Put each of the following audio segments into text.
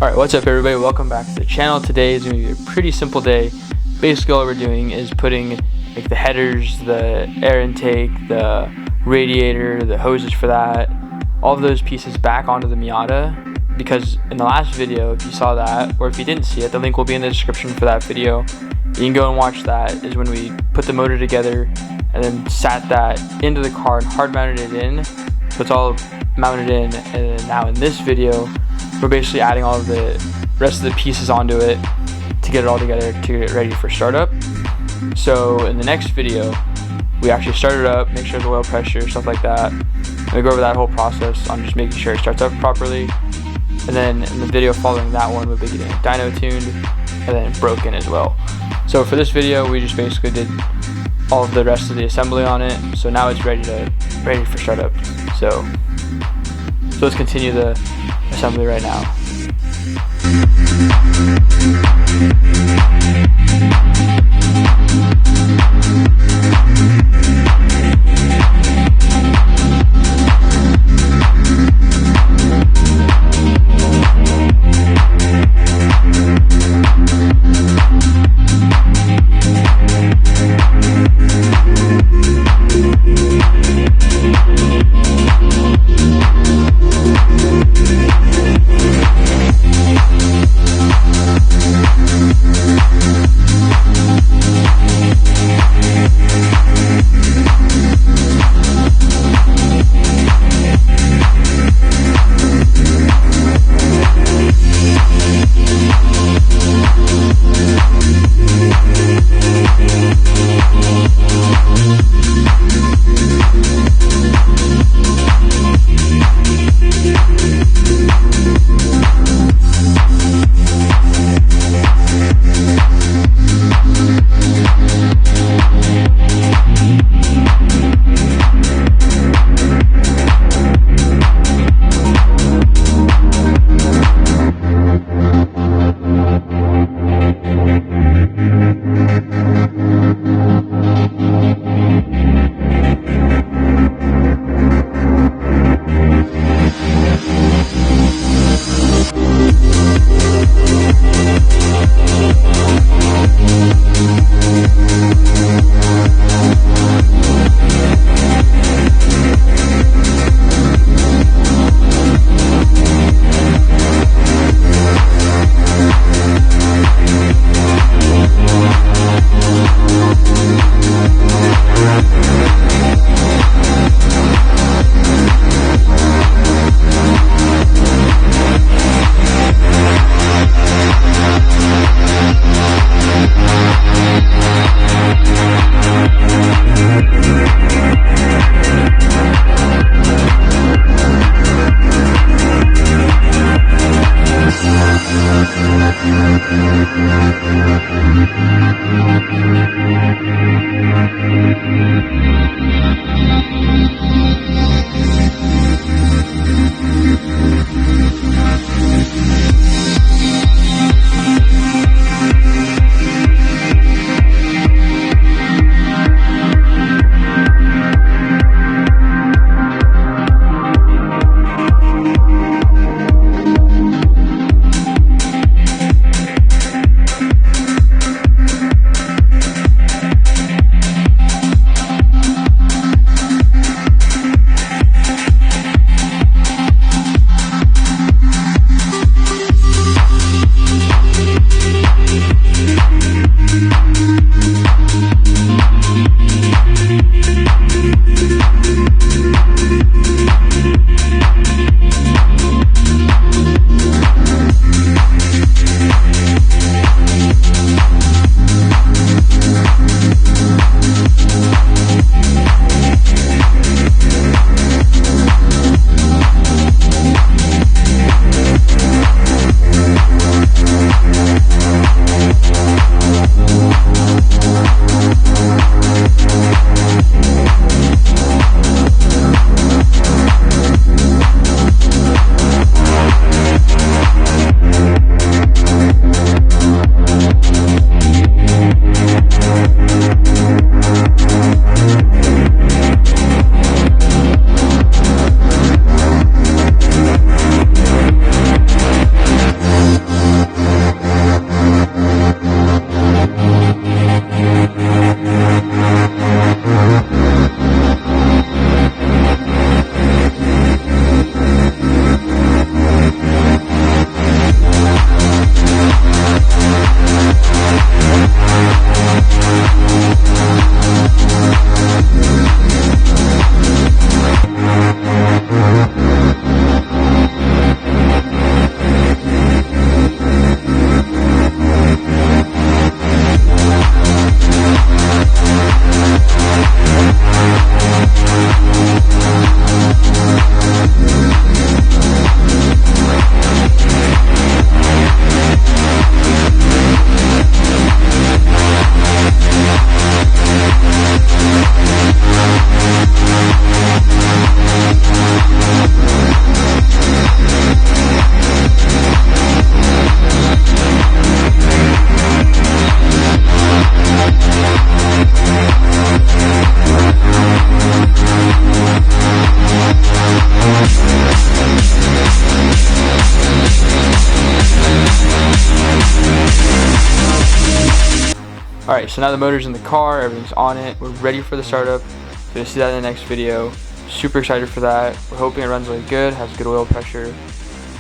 Alright, what's up everybody? Welcome back to the channel. Today is going to be a pretty simple day. Basically all we're doing is putting like the headers, the air intake, the radiator, the hoses for that, all of those pieces back onto the Miata, because in the last video, if you saw that, or if you didn't see it, the link will be in the description for that video. You can go and watch that. Is when we put the motor together and then sat that into the car and hard mounted it in. So it's all mounted in, and then now in this video we're basically adding all of the rest of the pieces onto it to get it all together to get ready for startup. So in the next video we actually start it up, make sure the oil pressure, stuff like that. We go over that whole process on just making sure it starts up properly, and then in the video following that one we'll be getting a dyno tuned and then broken as well. So for this video we just basically did all of the rest of the assembly on it, so now it's ready for startup. So let's continue the assembly right now. So now the motor's in the car, everything's on it, we're ready for the startup. So you'll see that in the next video. Super excited for that. We're hoping it runs really good, has good oil pressure,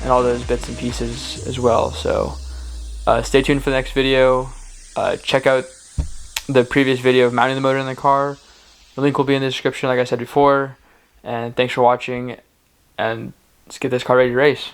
and all those bits and pieces as well. So stay tuned for the next video. Check out the previous video of mounting the motor in the car. The link will be in the description, like I said before. And thanks for watching, and let's get this car ready to race.